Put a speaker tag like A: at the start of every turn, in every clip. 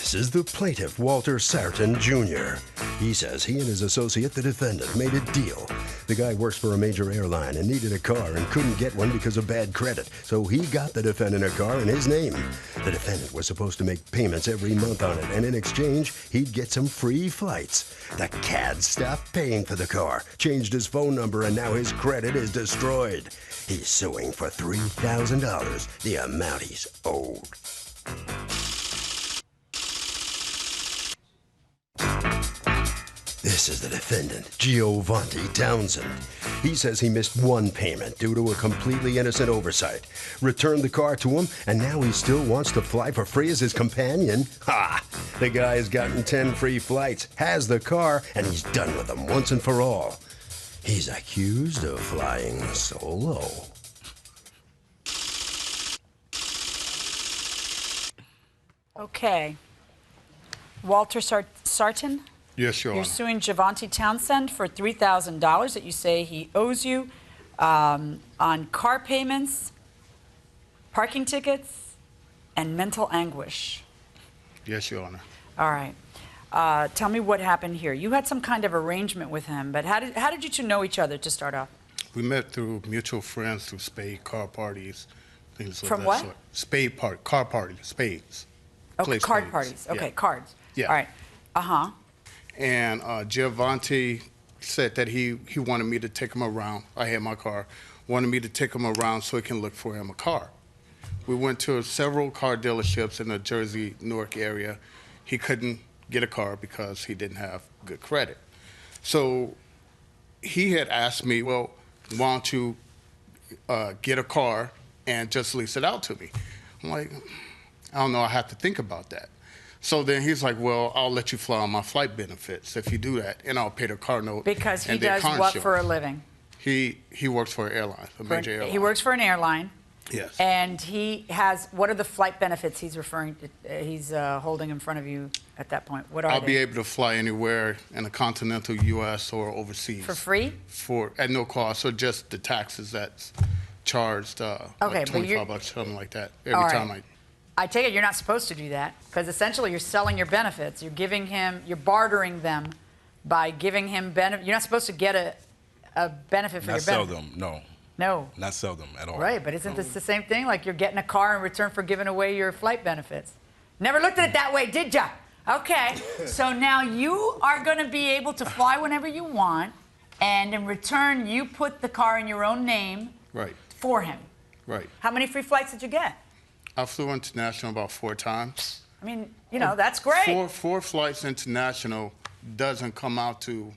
A: This is the plaintiff, Walter Sarton Jr. He says he and his associate, the defendant, made a deal. The guy works for a major airline and needed a car and couldn't get one because of bad credit, so he got the defendant a car in his name. The defendant was supposed to make payments every month on it, and in exchange, he'd get some free flights. The cad stopped paying for the car, changed his phone number, and now his credit is destroyed. He's suing for $3,000, the amount he's owed. This is the defendant, Giovanni Townsend. He says he missed one payment due to a completely innocent oversight. Returned the car to him, and now he still wants to fly for free as his companion? Ha! The guy's gotten 10 free flights, has the car, and he's done with them once and for all. He's accused of flying solo.
B: Okay. Walter Sarton?
C: Yes, Your Honor.
B: You're suing Giovanni Townsend for $3,000 that you say he owes you on car payments, parking tickets, and mental anguish.
C: Yes, Your Honor.
B: All right. Tell me what happened here. You had some kind of arrangement with him, but how did you two know each other to start off?
C: We met through mutual friends, through spade car parties, things of
B: From
C: that
B: what?
C: sort. Spade party, car parties, spades.
B: Okay,
C: Play
B: card
C: spades.
B: parties. Okay,
C: Yeah.
B: cards.
C: Yeah.
B: All right. Uh-huh.
C: And Giovanni said that he wanted me to take him around. I had my car. Wanted me to take him around so he can look for him a car. We went to several car dealerships in the Jersey, Newark area. He couldn't get a car because he didn't have good credit. So he had asked me, well, why don't you get a car and just lease it out to me? I'm like, I don't know, I have to think about that. So then he's like, well, I'll let you fly on my flight benefits if you do that, and I'll pay the car note.
B: Because he
C: and the
B: does
C: car
B: what
C: insurance.
B: for a living?
C: He works for an airline, a major airline.
B: He works for an airline.
C: Yes.
B: And he has, what are the flight benefits he's referring to, he's holding in front of you at that point? What are
C: I'll
B: they?
C: be able to fly anywhere in the continental U.S. or overseas.
B: For free?
C: At no cost, or just the taxes that's charged,
B: Okay,
C: like
B: but you're-
C: $25, something like that,
B: All
C: every
B: right.
C: time
B: I take it you're not supposed to do that, because essentially you're selling your benefits. You're giving him, you're bartering them by giving him benefit. You're not supposed to get a benefit for
D: Not
B: your
D: sell
B: benefit.
D: them, no.
B: No.
D: Not sell them at all.
B: Right, but isn't this the same thing? Like you're getting a car in return for giving away your flight benefits. Never looked at it that way, did ya? Okay, so now you are going to be able to fly whenever you want, and in return you put the car in your own name
C: Right.
B: for him.
C: Right.
B: How many free flights did you get?
C: I flew international about 4 times.
B: I mean, you know, that's great.
C: Four flights international doesn't come out to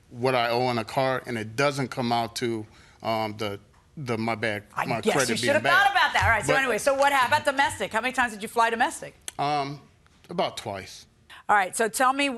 C: what I owe on a car, and it doesn't come out to my
B: I
C: credit
B: guess you
C: being
B: should have
C: bad.
B: thought about that. All right, so
C: But-
B: anyway, so what happened? Domestic. How many times did you fly domestic?
C: About twice.
B: All right, so tell me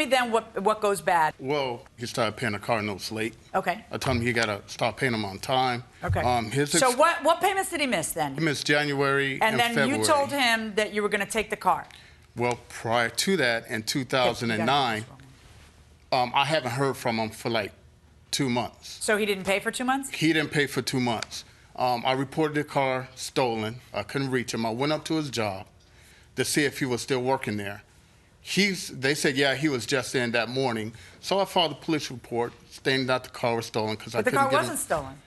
B: then what goes bad.
C: Well, he started paying the car notes late.
B: Okay.
C: I told him he got to start paying them on time.
B: Okay.
C: His
B: So what payments did he miss then?
C: He missed January
B: And then
C: February.
B: you told him that you were going to take the car.
C: Well, prior to that, in 2009, I haven't heard from him for like 2 months.
B: So he didn't pay for 2 months?
C: He didn't pay for 2 months. I reported the car stolen. I couldn't reach him. I went up to his job to see if he was still working there. They said, yeah, he was just in that morning. So I filed a police report stating that the car was stolen because I
B: But the
C: couldn't
B: car
C: get
B: wasn't
C: him.
B: stolen.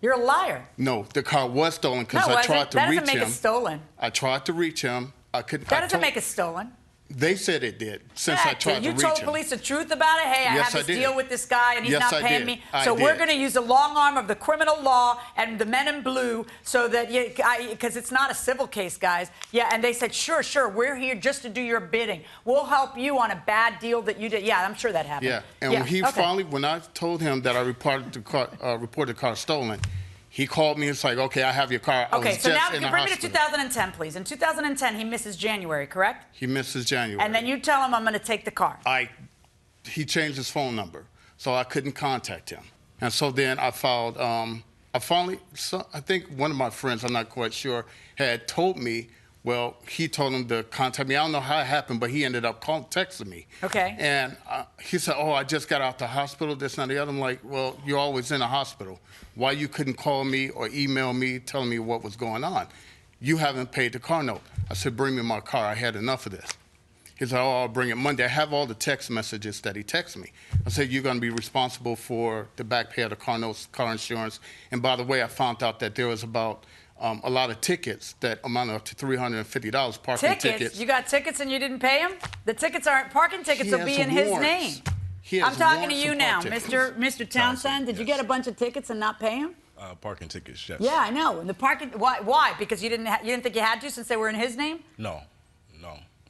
B: You're a liar.
C: No, the car was stolen because
B: No,
C: I tried to
B: that
C: reach
B: doesn't make
C: him.
B: it stolen.
C: I tried to reach him. I couldn't.
B: That doesn't make it stolen.
C: They said it did since I tried to reach him.
B: You told police the truth about it? Hey, I
C: Yes,
B: have this
C: I did.
B: deal with this guy and he's
C: Yes,
B: not
C: I
B: paying
C: did.
B: me.
C: I
B: So we're
C: did.
B: going to use the long arm of the criminal law and the men in blue so that because it's not a civil case, guys. Yeah, and they said, sure, we're here just to do your bidding. We'll help you on a bad deal that you did. Yeah, I'm sure that happened.
C: Yeah, and when I told him that I reported the car stolen, he called me and was like, okay, I have your car. I
B: Okay,
C: was
B: so
C: just
B: now
C: in
B: you
C: the
B: bring me to
C: hospital.
B: 2010, please. In 2010, he misses January, correct?
C: He misses January.
B: And then you tell him I'm going to take the car.
C: He changed his phone number, so I couldn't contact him. And so then I filed, I think one of my friends, I'm not quite sure, had told me, well, he told him to contact me. I don't know how it happened, but he ended up texting me.
B: Okay.
C: And he said, oh, I just got out the hospital, this and the other. I'm like, well, you're always in a hospital. Why you couldn't call me or email me telling me what was going on? You haven't paid the car note. I said, bring me my car. I had enough of this. He said, oh, I'll bring it Monday. I have all the text messages that he texted me. I said, you're going to be responsible for the back pay of the car notes, car insurance. And by the way, I found out that there was about a lot of tickets that amounted up to $350 parking tickets.
B: You got tickets and you didn't pay them? The tickets aren't parking tickets. Will be in his name.
C: I'm
B: talking to you now, Mr. Townsend. Did you get a bunch of tickets and not pay them?
D: Parking tickets, yes.
B: Yeah, I know. And the parking. Why? Because you didn't think you had to since they were in his name?
D: No,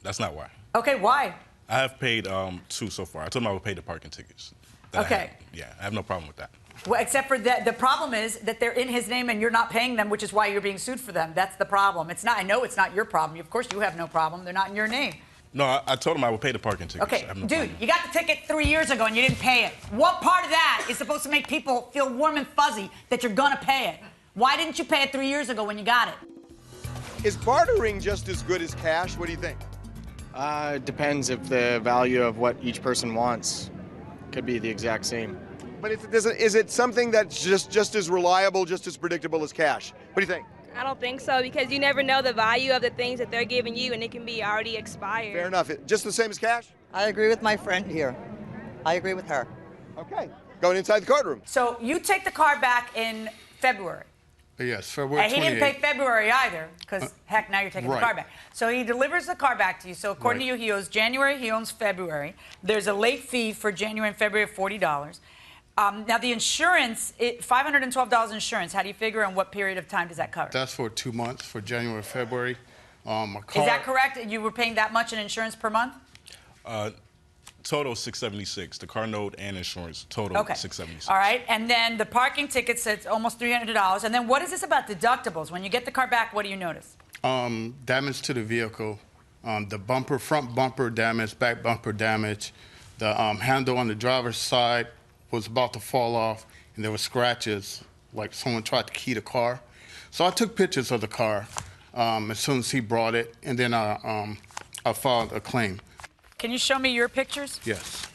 D: that's not why.
B: Okay, why?
D: I have paid 2 so far. I told him I would pay the parking tickets.
B: Okay.
D: I have no problem with that.
B: Well, except for that, the problem is that they're in his name and you're not paying them, which is why you're being sued for them. That's the problem. It's not. I know it's not your problem. Of course, you have no problem. They're not in your name.
D: No, I told him I would pay the parking tickets.
B: Okay, dude, you got the ticket 3 years ago and you didn't pay it. What part of that is supposed to make people feel warm and fuzzy that you're gonna pay it? Why didn't you pay it 3 years ago when you got it?
E: Is bartering just as good as cash? What do you think?
F: It depends if the value of what each person wants could be the exact same.
E: But is it something that's just as reliable, just as predictable as cash? What do you think?
G: I don't think so, because you never know the value of the things that they're giving you, and it can be already expired.
E: Fair enough. Just the same as cash?
H: I agree with my friend here. I agree with her.
E: Okay. Going inside the courtroom.
B: So you take the car back in February.
C: Yes, February 28th.
B: And he didn't pay February either, because, heck, now you're taking the car back. So he delivers the car back to you. So according to you, he owes January, he owes February. There's a late fee for January and February of $40. Now, the insurance, $512 insurance, how do you figure and what period of time does that cover?
C: That's for 2 months, for January, February.
B: Is that correct? You were paying that much in insurance per month?
D: Total $676. The car note and insurance, total $676.
B: All right, and then the parking ticket says almost $300. And then what is this about deductibles? When you get the car back, what do you notice?
C: Damage to the vehicle, the bumper, front bumper damage, back bumper damage. The handle on the driver's side was about to fall off, and there were scratches, like someone tried to key the car. So I took pictures of the car as soon as he brought it, and then I filed a claim.
B: Can you show me your pictures?
C: Yes.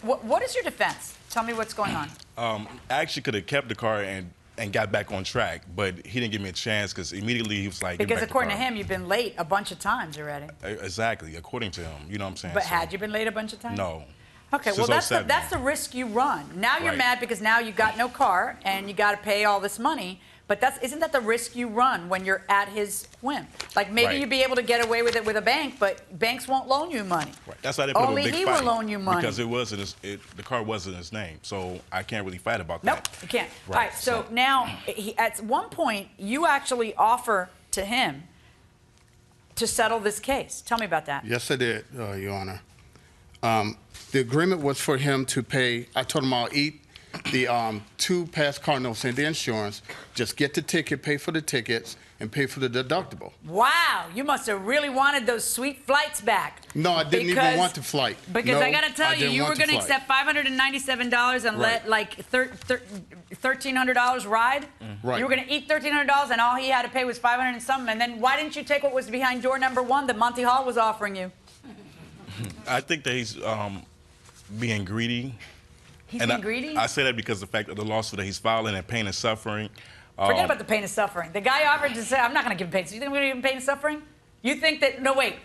B: What is your defense? Tell me what's going on.
D: I actually could have kept the car and got back on track, but he didn't give me a chance because immediately he was like,
B: because according to him, you've been late a bunch of times already.
D: Exactly, according to him. You know what I'm saying?
B: But had you been late a bunch of times?
D: No.
B: Okay, well, that's the risk you run. Now you're mad because now you got no car and you got to pay all this money. But isn't that the risk you run when you're at his whim? Like maybe you'd be able to get away with it with a bank, but banks won't loan you money.
D: Right. That's why they put
B: Only
D: up a big
B: he
D: fight.
B: will loan you money.
D: Because the car wasn't his name, so I can't really fight about
B: Nope,
D: that.
B: you can't.
D: Right.
B: All right, so now at one point you actually offer to him to settle this case. Tell me about that.
C: Yes, I did, Your Honor. The agreement was for him to pay. I told him I'll eat the 2 past car notes and the insurance, just get the ticket, pay for the tickets, and pay for the deductible.
B: Wow, you must have really wanted those sweet flights back.
C: No, I didn't even want the flight.
B: Because
C: no,
B: I got to tell you, you were going to accept $597 and let like $1,300 ride.
C: Right.
B: You were going to eat $1,300 and all he had to pay was $500 and something. And then why didn't you take what was behind door number 1 that Monty Hall was offering you?
D: I think that he's being greedy.
B: He's being greedy?
D: I say that because of the fact of the lawsuit that he's filing and pain and suffering.
B: Forget about the pain and suffering. The guy offered to say, I'm not going to give him pain. So you think I'm going to give him pain and suffering? You think that, no, wait.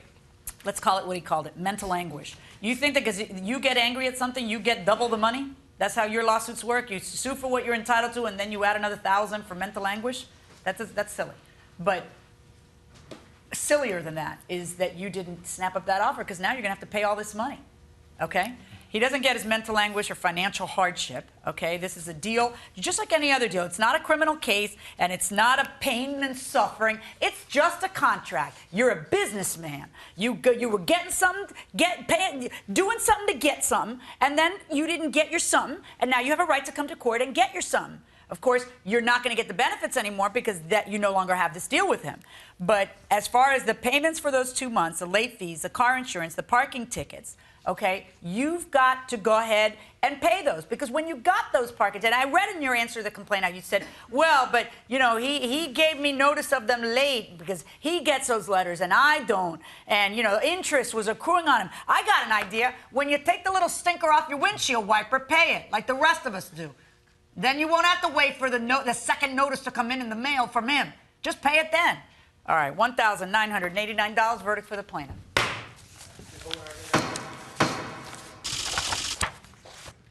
B: Let's call it what he called it, mental anguish. You think that because you get angry at something, you get double the money? That's how your lawsuits work? You sue for what you're entitled to, and then you add another $1,000 for mental anguish? That's silly. But sillier than that is that you didn't snap up that offer, because now you're going to have to pay all this money, okay? He doesn't get his mental anguish or financial hardship, okay? This is a deal, just like any other deal. It's not a criminal case, and it's not a pain and suffering. It's just a contract. You're a businessman. You were getting something, doing something to get something, and then you didn't get your something, and now you have a right to come to court and get your something. Of course, you're not going to get the benefits anymore because you no longer have this deal with him. But as far as the payments for those 2 months, the late fees, the car insurance, the parking tickets, okay, you've got to go ahead and pay those, because when you got those parking tickets, and I read in your answer to the complaint how you said, well, but, you know, he gave me notice of them late because he gets those letters and I don't, and, you know, interest was accruing on him. I got an idea. When you take the little stinker off your windshield wiper, pay it like the rest of us do. Then you won't have to wait for the second notice to come in the mail from him. Just pay it then. All right, $1,989. Verdict for the plaintiff.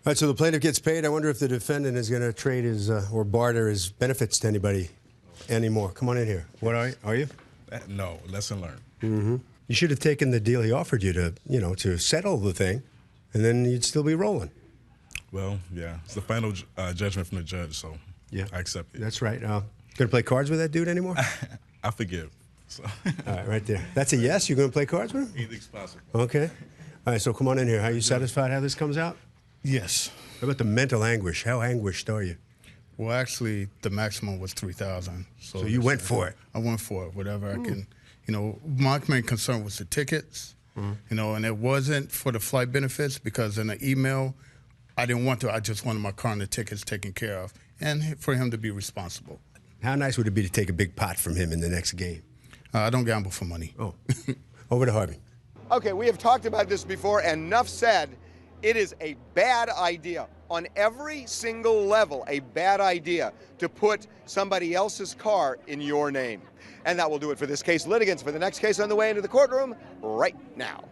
A: All right, so the plaintiff gets paid. I wonder if the defendant is going to trade his or barter his benefits to anybody anymore. Come on in here. What are you?
D: No, lesson learned.
A: Mm-hmm. You should have taken the deal he offered you to, to settle the thing, and then you'd still be rolling.
D: Well, yeah, it's the final judgment from the judge, so
A: yeah,
D: I accept it.
A: That's right. Going to play cards with that dude anymore?
D: I forgive. So.
A: All right, right there. That's a yes? You're going to play cards with him?
D: Anything's possible.
A: Okay. All right, so come on in here. Are you satisfied how this comes out?
C: Yes.
A: How about the mental anguish? How anguished are you?
C: Well, actually, the maximum was $3,000.
A: So you went for it?
C: I went for it, whatever I can. My main concern was the tickets, and it wasn't for the flight benefits because in the email, I didn't want to. I just wanted my car and the tickets taken care of and for him to be responsible.
A: How nice would it be to take a big pot from him in the next game?
C: I don't gamble for money.
A: Oh. Over to Harvey.
E: Okay, we have talked about this before, and enough said. It is a bad idea on every single level, a bad idea to put somebody else's car in your name. And that will do it for this case. Litigants for the next case on the way into the courtroom right now.